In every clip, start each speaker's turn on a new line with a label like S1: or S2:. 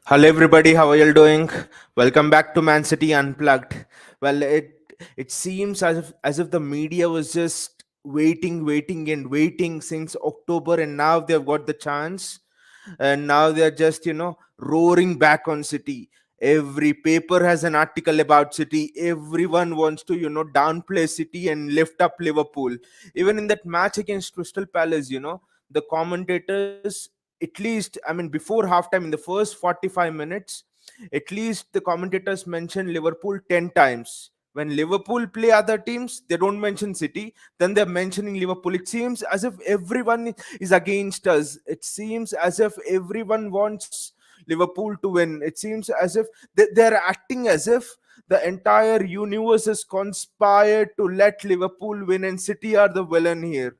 S1: Hello, everybody. How are you doing? Welcome back to Man City Unplugged. Well, it seems as if the media was just waiting since October, and now they've got the chance, and now they're just roaring back on City. Every paper has an article about City. Everyone wants to downplay City and lift up Liverpool. Even in that match against Crystal Palace, the commentators, at least, I mean, before halftime, in the first 45 minutes, at least the commentators mention Liverpool 10 times. When Liverpool play other teams, they don't mention City, then they're mentioning Liverpool. It seems as if everyone is against us. It seems as if everyone wants Liverpool to win. It seems as if they're acting as if the entire universe is conspired to let Liverpool win and City are the villain here.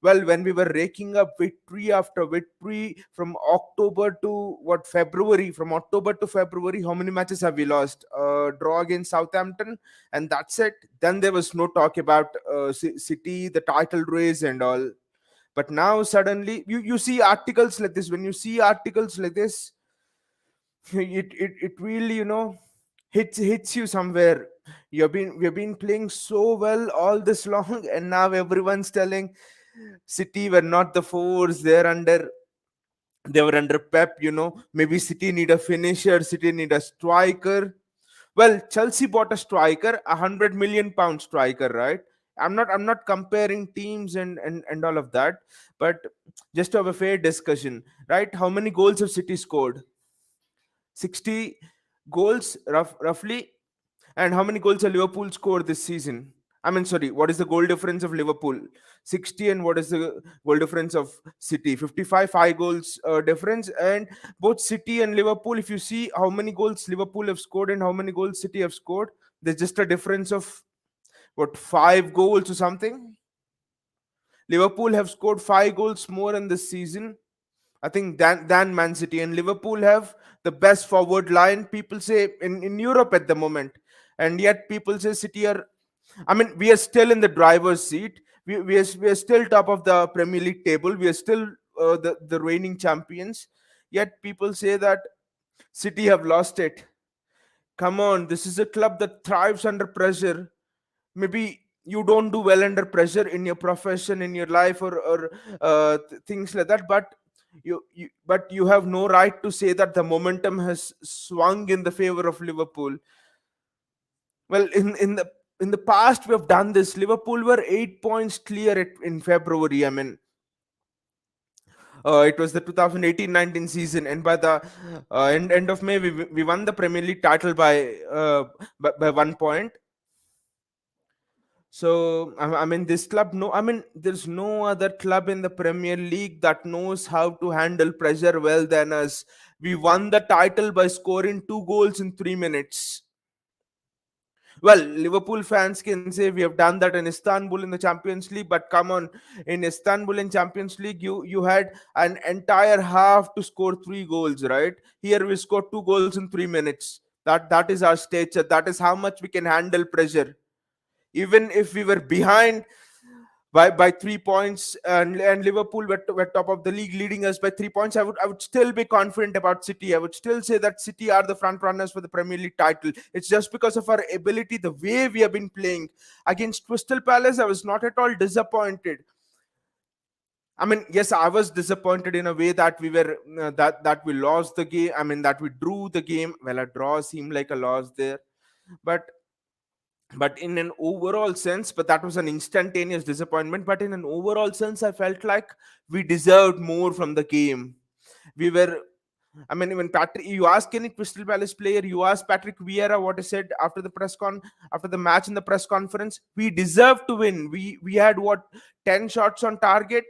S1: Well, when we were raking up victory after victory from October to what February, from October to February, how many matches have we lost? Draw against Southampton, and that's it. Then there was no talk about City, the title race, and all. But now suddenly, you see articles like this. When you see articles like this, it really hits you somewhere. We've been playing so well all this long, and now everyone's telling City were not the force. They were under Pep. Maybe City need a finisher. City need a striker. Well, Chelsea bought a striker, £100 million striker, right? I'm not comparing teams and all of that, but just to have a fair discussion, right? How many goals have City scored? 60 goals, roughly. And how many goals have Liverpool scored this season? I mean, sorry, what is the goal difference of Liverpool? 60, and what is the goal difference of City? 55, 5 goals difference. And both City and Liverpool, if you see how many goals Liverpool have scored and how many goals City have scored, there's just a difference of what, 5 goals or something. Liverpool have scored 5 goals more in this season, I think, than Man City. And Liverpool have the best forward line, people say, in Europe at the moment. And yet people say City are, I mean, we are still in the driver's seat. We are still top of the Premier League table. We are still the reigning champions. Yet people say that City have lost it. Come on, this is a club that thrives under pressure. Maybe you don't do well under pressure in your profession, in your life, or things like that, but you have no right to say that the momentum has swung in the favor of Liverpool. Well, in the past we have done this. Liverpool were 8 points clear in February. I mean, it was the 2018-19 season, and by the end of May, we won the Premier League title by 1 point. So I mean, this club, no, I mean, there's no other club in the Premier League that knows how to handle pressure well than us. We won the title by scoring 2 goals in 3 minutes. Well, Liverpool fans can say we have done that in Istanbul in the Champions League, but come on, in Istanbul in Champions League, you had an entire half to score 3 goals, right? Here we scored 2 goals in 3 minutes. That is our stature. That is how much we can handle pressure. Even if we were behind by 3 points, and Liverpool were top of the league, leading us by 3 points, I would still be confident about City. I would still say that City are the front runners for the Premier League title. It's just because of our ability, the way we have been playing. Against Crystal Palace, I was not at all disappointed. I mean, yes, I was disappointed in a way that that we lost the game. I mean, that we drew the game. Well, a draw seemed like a loss there, but in an overall sense, but that was an instantaneous disappointment. But in an overall sense, I felt like we deserved more from the game. We were, I mean, even Patrick, you ask any Crystal Palace player, you ask Patrick Vieira what he said after after the match in the press conference. We deserved to win. We had what, 10 shots on target.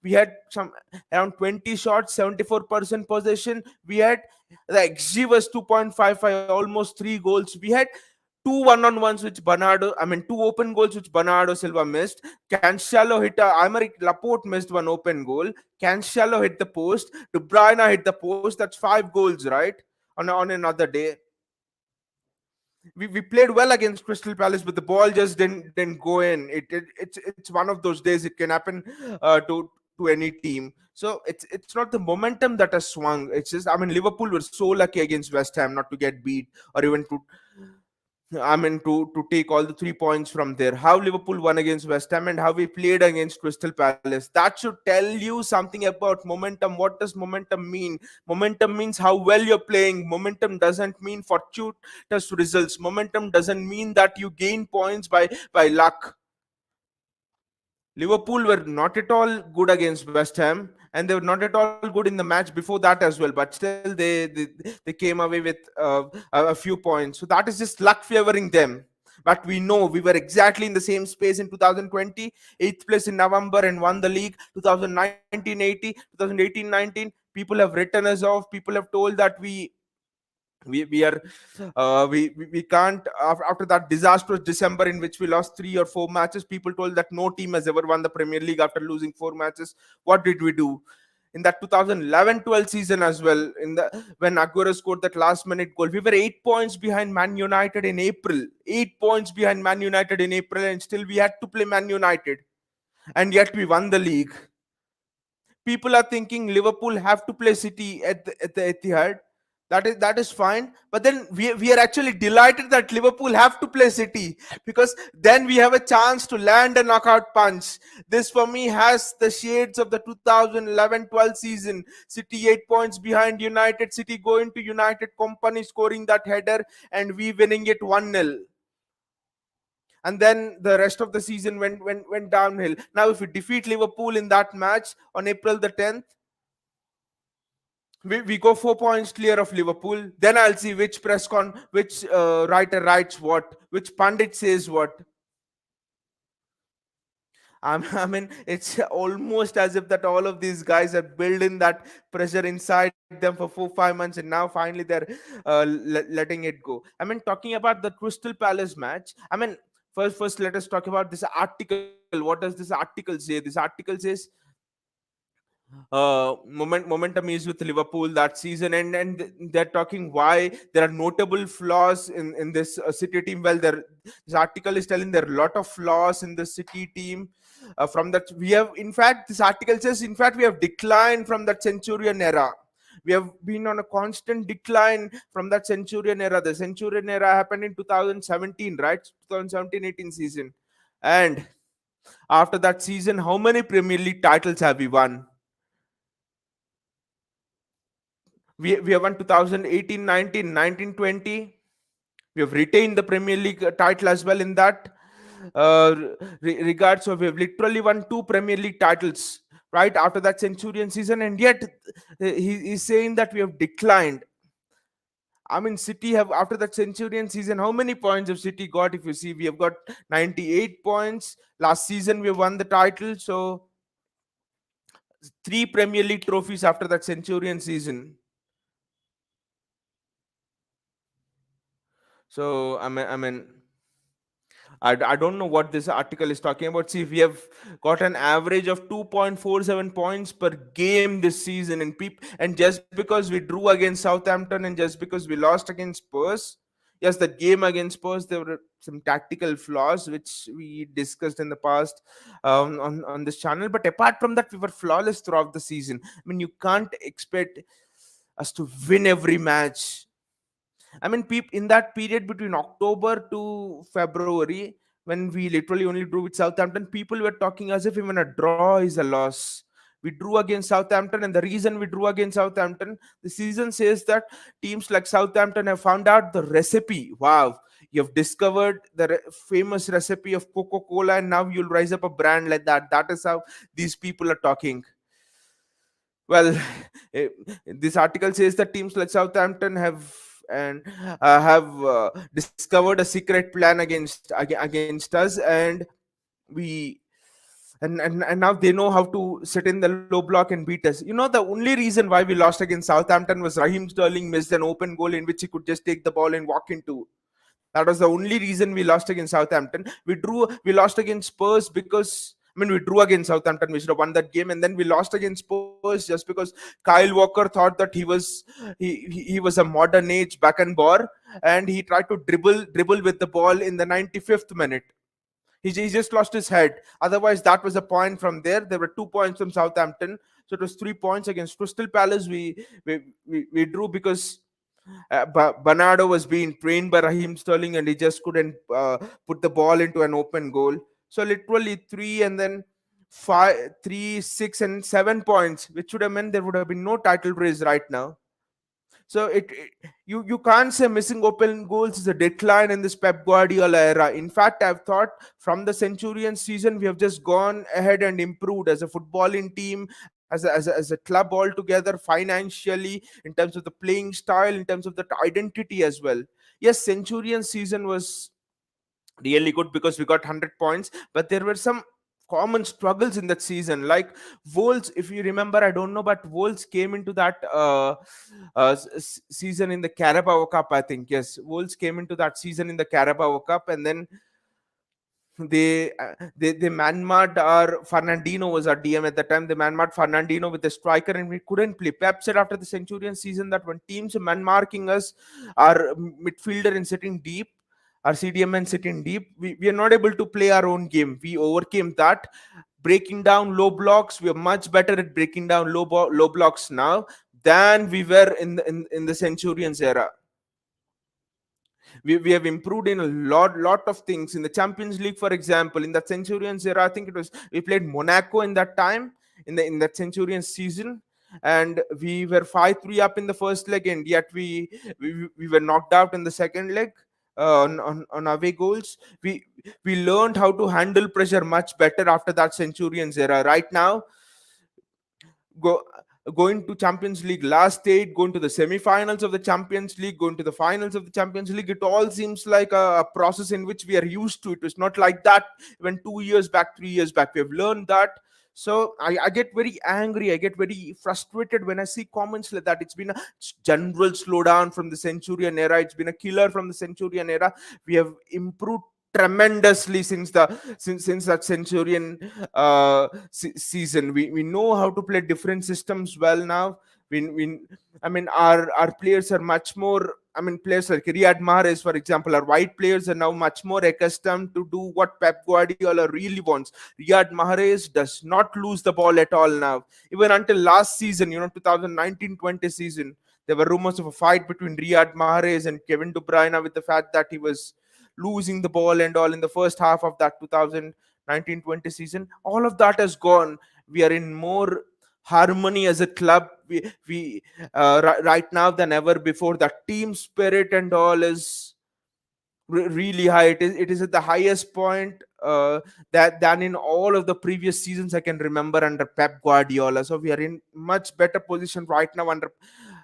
S1: We had some around 20 shots, 74% possession. We had, the XG was 2.55, almost 3 goals. We had two one-on-ones which two open goals which Bernardo Silva missed. Cancelo hit Aymeric Laporte missed one open goal. Cancelo hit the post. De Bruyne hit the post. That's 5 goals, right? On another day. We played well against Crystal Palace, but the ball just didn't go in. It's one of those days. It can happen to to any team. So it's not the momentum that has swung. It's just, I mean, Liverpool were so lucky against West Ham not to get beat, or even to, I mean, to take all the 3 points from there. How Liverpool won against West Ham and how we played against Crystal Palace. That should tell you something about momentum. What does momentum mean? Momentum means how well you're playing. Momentum doesn't mean fortuitous results. Momentum doesn't mean that you gain points by luck. Liverpool were not at all good against West Ham, and they were not at all good in the match before that as well. But still, they came away with a few points. So that is just luck favoring them. But we know we were exactly in the same space in 2020, eighth place in November, and won the league. 2019-80, 2018-19. People have written us off. People have told that we are we can't, after that disastrous December in which we lost 3 or 4 matches. People told that no team has ever won the Premier League after losing 4 matches. What did we do in that 2011-12 season as well? In the When Aguero scored that last minute goal, we were 8 points behind Man United in April. 8 points behind Man United in April, and still we had to play Man United, and yet we won the league. People are thinking Liverpool have to play City at the Etihad. That is fine, but then we are actually delighted that Liverpool have to play City, because then we have a chance to land a knockout punch. This for me has the shades of the 2011-12 season. City 8 points behind United. City going to United Company, scoring that header, and we winning it 1-0. And then the rest of the season went downhill. Now, if we defeat Liverpool in that match on April the 10th, we go 4 points clear of Liverpool. Then I'll see which which writer writes what, which pundit says what. I mean, it's almost as if that all of these guys are building that pressure inside them for 4 5 months, and now finally they're letting it go. I mean, talking about the Crystal Palace match. I mean, first let us talk about this article. What does this article say? This article says momentum is with Liverpool that season, and they're talking why there are notable flaws in this City team. Well, this article is telling there are a lot of flaws in the City team. From that, we have, in fact, this article says, in fact, we have declined from that Centurion era. We have been on a constant decline from that Centurion era. The Centurion era happened in 2017, right? 2017-18 season. And after that season, how many Premier League titles have we won? We have won 2018, 19, 19, 20. We have retained the Premier League title as well in that regard. So we have literally won 2 Premier League titles right after that Centurion season, and yet he's saying that we have declined. I mean, City have, after that Centurion season, how many points have City got? If you see, we have got 98 points. Last season we won the title, so 3 Premier League trophies after that Centurion season. So I don't know what this article is talking about. See, we have got an average of 2.47 points per game this season, and just because we drew against Southampton and just because we lost against Spurs, yes, the game against Spurs, there were some tactical flaws which we discussed in the past on this channel. But apart from that, we were flawless throughout the season. I mean, you can't expect us to win every match. I mean, in that period between October to February, when we literally only drew with Southampton, people were talking as if even a draw is a loss. We drew against Southampton, and the reason we drew against Southampton, the season says that teams like Southampton have found out the recipe. Wow, you have discovered the famous recipe of Coca-Cola, and now you'll rise up a brand like that. That is how these people are talking. Well, eh, this article says that teams like Southampton have discovered a secret plan against us, and we and now they know how to sit in the low block and beat us. The only reason why we lost against Southampton was Raheem Sterling missed an open goal in which he could just take the ball and walk into. That was the only reason we lost against Southampton. We lost against Spurs because, I mean, we drew against Southampton. We should have won that game, and then we lost against Spurs just because Kyle Walker thought that he was a modern age Beckenbauer, and he tried to dribble with the ball in the 95th minute. He just lost his head. Otherwise, that was a point from there. There were 2 points from Southampton. So it was 3 points against Crystal Palace. We drew because Bernardo was being trained by Raheem Sterling and he just couldn't put the ball into an open goal. So literally three and then five, 3, 6, and 7 points, which would have meant there would have been no title race right now. So you can't say missing open goals is a decline in this Pep Guardiola era. In fact, I've thought from the Centurion season we have just gone ahead and improved as a footballing team, as a club altogether, financially, in terms of the playing style, in terms of the identity as well. Yes, Centurion season was really good because we got 100 points, but there were some common struggles in that season, like Wolves. If you remember, I don't know, but Wolves came into that season in the Carabao Cup, I think. Yes, Wolves came into that season in the Carabao Cup, and then they manmarked our Fernandino was our DM at the time. They manmarked Fernandino with the striker, and we couldn't play. Pep said after the Centurion season that when teams are man-marking us, our midfielder and sitting deep, our CDM and sitting deep, we are not able to play our own game. We overcame that, breaking down low blocks. We are much better at breaking down low blocks now than we were in the Centurions era. We have improved in a lot of things in the Champions League. For example, in the Centurions era, I think it was, we played Monaco in that time, in that Centurions season, and we were 5-3 up in the first leg, and yet we were knocked out in the second leg. On away goals, we learned how to handle pressure much better after that Centurions era. Right now, go going to Champions League last stage, going to the semi-finals of the Champions League, going to the finals of the Champions League. It all seems like a process in which we are used to. It was not like that even 2 years back, 3 years back. We have learned that. So I get very angry. I get very frustrated when I see comments like that. It's been a general slowdown from the Centurion era. It's been a killer from the Centurion era. We have improved tremendously since that Centurion season. We know how to play different systems well now. We I mean, our players are much more. I mean, players like Riyad Mahrez, for example, our white players are now much more accustomed to do what Pep Guardiola really wants. Riyad Mahrez does not lose the ball at all now. Even until last season, 2019-20 season, there were rumors of a fight between Riyad Mahrez and Kevin De Bruyne with the fact that he was losing the ball and all in the first half of that 2019-20 season. All of that has gone. We are in more harmony as a club. We right now than ever before. The team spirit and all is really high. It is at the highest point that than in all of the previous seasons I can remember under Pep Guardiola. So we are in much better position right now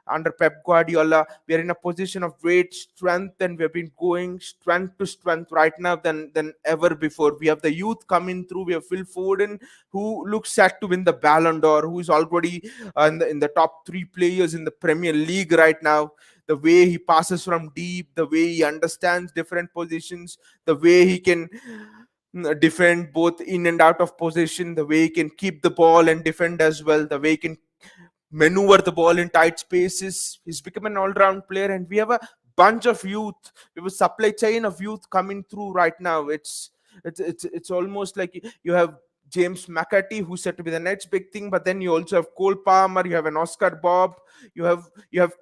S1: under Pep Guardiola. We are in a position of great strength, and we have been going strength to strength right now than ever before. We have the youth coming through. We have Phil Foden, who looks set to win the Ballon d'Or, who is already in the top three players in the Premier League right now. The way he passes from deep, the way he understands different positions, the way he can defend both in and out of position, the way he can keep the ball and defend as well, the way he can maneuver the ball in tight spaces. He's become an all-round player, and we have a bunch of youth. We have a supply chain of youth coming through right now. It's almost like you have James McAtee, who's said to be the next big thing, but then you also have Cole Palmer, you have an Oscar Bob, you have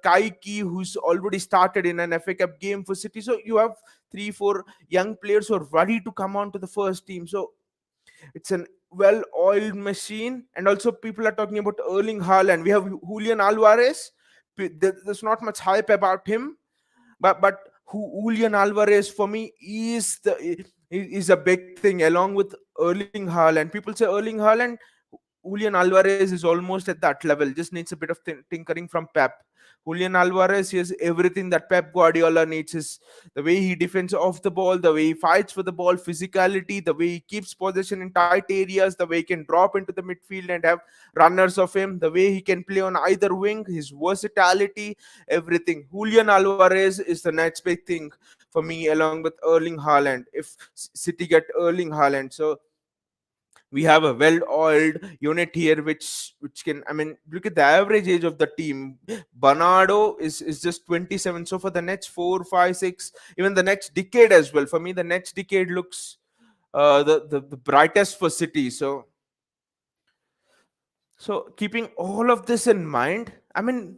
S1: Kaiki, who's already started in an FA Cup game for City. So you have 3-4 young players who are ready to come on to the first team. So it's an well-oiled machine. And also people are talking about Erling Haaland. We have Julian Alvarez. There's not much hype about him, but Julian Alvarez for me is a big thing along with Erling Haaland. People say Erling Haaland, Julian Alvarez is almost at that level. Just needs a bit of tinkering from Pep. Julian Alvarez is everything that Pep Guardiola needs. Is the way he defends off the ball, the way he fights for the ball, physicality, the way he keeps possession in tight areas, the way he can drop into the midfield and have runners of him, the way he can play on either wing, his versatility, everything. Julian Alvarez is the next big thing for me, along with Erling Haaland. If City get Erling Haaland, so we have a well-oiled unit here, which can, I mean, look at the average age of the team. Bernardo is just 27. So for the next 4, 5, 6, even the next decade as well, for me the next decade looks the brightest for City. So keeping all of this in mind, I mean,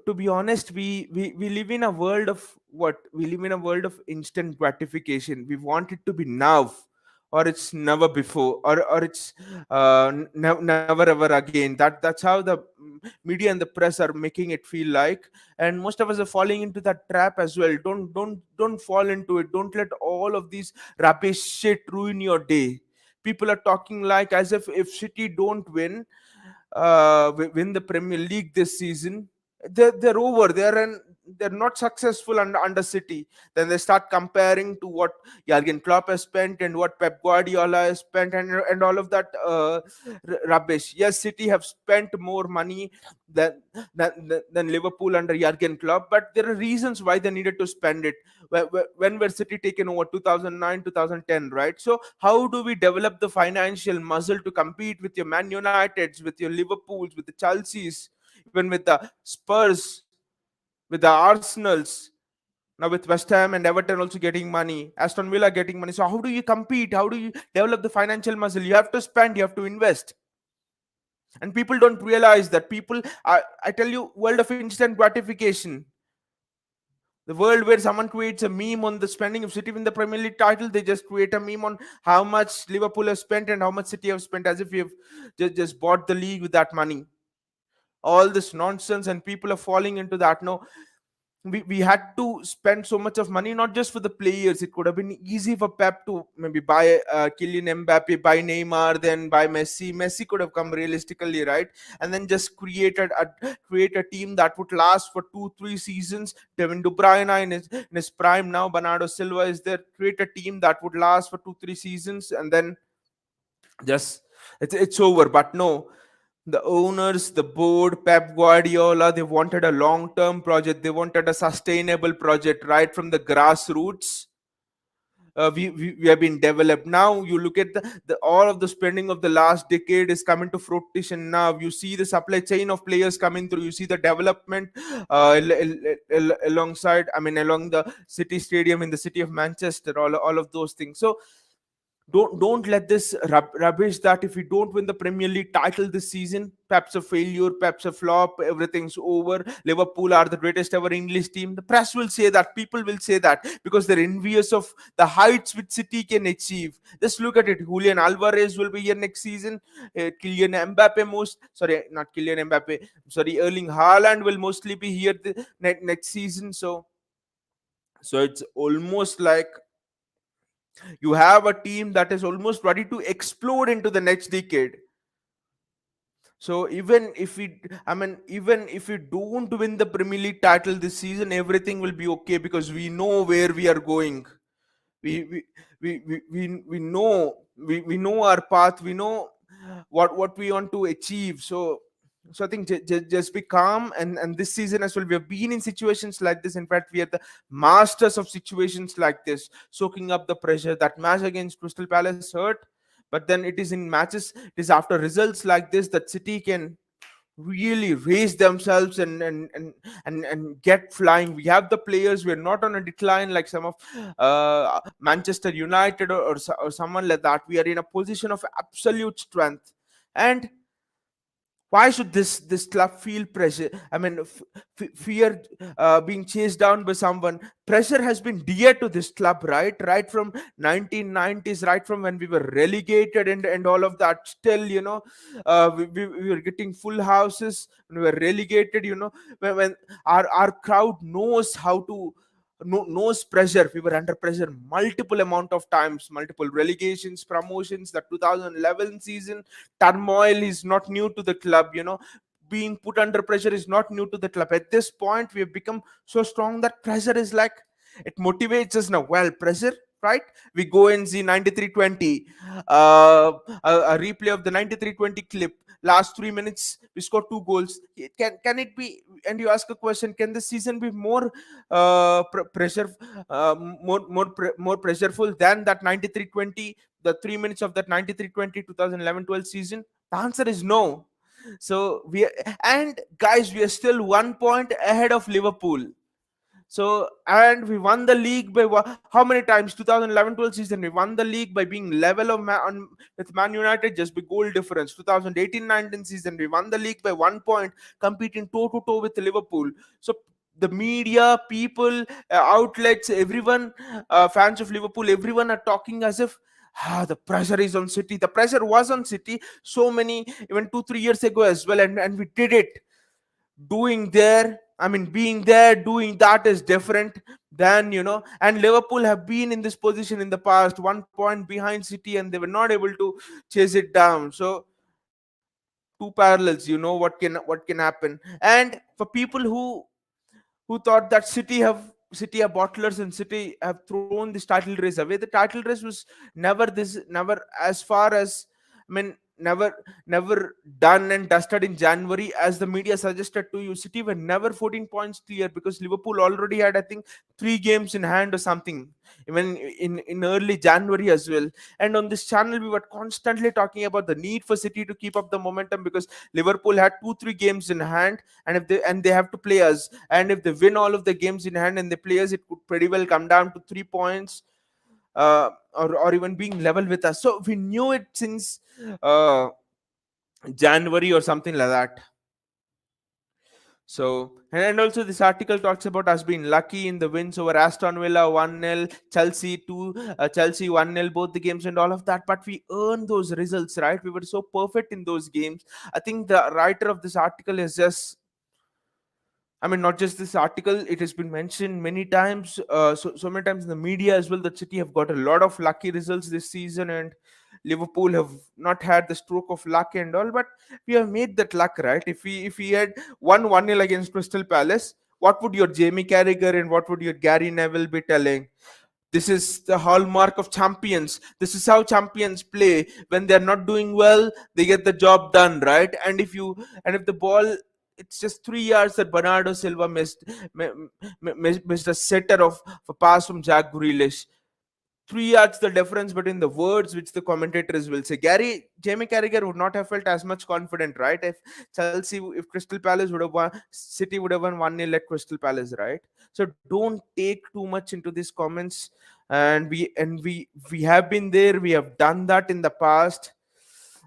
S1: to be honest, we live in a world of what? We live in a world of instant gratification. We want it to be now, or it's never before, or it's never ever again. That's how the media and the press are making it feel like, and most of us are falling into that trap as well. Don't fall into it. Don't let all of these rubbish shit ruin your day. People are talking like as if City don't win the Premier League this season, they're over. They're not successful under City. Then they start comparing to what Jurgen Klopp has spent and what Pep Guardiola has spent, and all of that rubbish. Yes, City have spent more money than, than Liverpool under Jurgen Klopp, but there are reasons why they needed to spend it. When were City taken over? 2009, 2010, right? So how do we develop the financial muscle to compete with your Man Uniteds, with your Liverpools, with the Chelseas, even with the Spurs, with the Arsenals, now with West Ham and Everton also getting money, Aston Villa getting money? So how do you compete? How do you develop the financial muscle? You have to spend, you have to invest. And people don't realize that. I tell you, world of instant gratification, the world where someone creates a meme on the spending of City win the Premier League title, they just create a meme on how much Liverpool has spent and how much City have spent, as if you've just bought the league with that money. All this nonsense, and people are falling into that. No, we had to spend so much of money, not just for the players. It could have been easy for Pep to maybe buy Kylian Mbappe, buy Neymar, then buy Messi. Messi could have come realistically, right? And then just create a team that would last for 2 3 seasons. Devin De Bruyne in his prime now, Bernardo Silva is there. Create a team that would last for 2 3 seasons, and then just it's over. But no, the owners, the board, Pep Guardiola, they wanted a long-term project. They wanted a sustainable project right from the grassroots. We have been developed. Now you look at the all of the spending of the last decade is coming to fruition. Now you see the supply chain of players coming through. You see the development alongside, I mean, along the City Stadium in the city of Manchester. All of those things. So don't let this rubbish that if we don't win the Premier League title this season, perhaps a failure, perhaps a flop, everything's over. Liverpool are the greatest ever English team. The press will say that, people will say that, because they're envious of the heights which City can achieve. Just look at it. Julian Alvarez will be here next season. Kylian Mbappe sorry, not Kylian Mbappe, sorry, Erling Haaland will mostly be here next season. So it's almost like you have a team that is almost ready to explode into the next decade. So even if we don't win the Premier League title this season, everything will be okay, because we know where we are going. We know, we know our path. We know what we want to achieve. So I think just be calm, and this season as well, we have been in situations like this. In fact, we are the masters of situations like this, soaking up the pressure. That match against Crystal Palace hurt, but then it is in matches, it is after results like this that City can really raise themselves and get flying. We have the players. We're not on a decline like some of Manchester United, or someone like that. We are in a position of absolute strength. And why should this club feel pressure? I mean, fear being chased down by someone. Pressure has been dear to this club, right from 1990s, right from when we were relegated, and all of that. Still, we were getting full houses when we were relegated. When our crowd knows how to, knows pressure. We were under pressure multiple amount of times, multiple relegations, promotions. The 2011 season turmoil is not new to the club. Being put under pressure is not new to the club. At this point, we have become so strong that pressure is like, it motivates us now. Well, pressure, right? We go and see 93-20, a replay of the 93-20 clip. Last 3 minutes, we score 2 goals. Can it be? And you ask a question: can this season be more pressure, more pressureful than that 93-20? The 3 minutes of that 93-20 2011-12 season? The answer is no. So and guys, we are still 1 point ahead of Liverpool. So, and we won the league by how many times? 2011-12 season, we won the league by being level with Man United just by goal difference. 2018-19 season, we won the league by 1 point, competing toe to toe with Liverpool. So, the media, people, outlets, everyone, fans of Liverpool, everyone are talking as if the pressure is on City. The pressure was on City so many, even 2 3 years ago as well, and we did it. Doing there, I mean, being there, doing that is different than, and Liverpool have been in this position in the past, 1 point behind City, and they were not able to chase it down. So two parallels, what can happen. And for people who thought that City have bottlers and City have thrown this title race away. The title race was never as far as, I mean, never done and dusted in January as the media suggested to you. City were never 14 points clear because Liverpool already had, I think, 3 games in hand or something, even in early January as well. And on this channel, we were constantly talking about the need for City to keep up the momentum because Liverpool had 2 3 games in hand, and they have to play us. And if they win all of the games in hand and they play us, it could pretty well come down to 3 points, or even being level with us. So we knew it since January or something like that. So, and also this article talks about us being lucky in the wins over Aston Villa 1-0, Chelsea 2, Chelsea 1-0, both the games and all of that. But we earned those results, right? We were so perfect in those games. I think the writer of this article is just, I mean, not just this article, it has been mentioned many times, so many times in the media as well, that City have got a lot of lucky results this season, and Liverpool have not had the stroke of luck and all, but we have made that luck, right? If we had won 1-0 against Crystal Palace, what would your Jamie Carragher and what would your Gary Neville be telling? This is the hallmark of champions. This is how champions play. When they're not doing well, they get the job done, right? And if the ball, it's just 3 yards that Bernardo Silva missed a setter of a pass from Jack Grealish. 3 yards the difference between the words which the commentators will say. Jamie Carragher would not have felt as much confident, right? If Crystal Palace would have won, City would have won 1-0 at Crystal Palace, right? So don't take too much into these comments. And we have been there. We have done that in the past,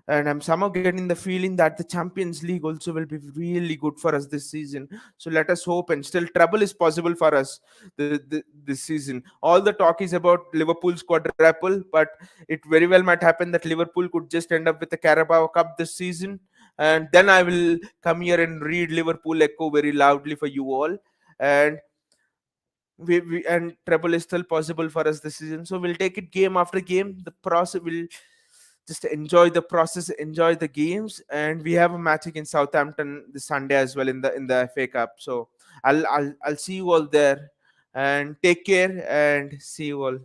S1: and I'm somehow getting the feeling that the Champions League also will be really good for us this season. So let us hope, and still trouble is possible for us this season. All the talk is about Liverpool's quadruple, but it very well might happen that Liverpool could just end up with the Carabao Cup this season, and then I will come here and read Liverpool echo very loudly for you all. And and treble is still possible for us this season, so we'll take it game after game. The process will just enjoy the process, enjoy the games, and we have a match against Southampton this Sunday as well in the FA Cup. So I'll see you all there, and take care and see you all.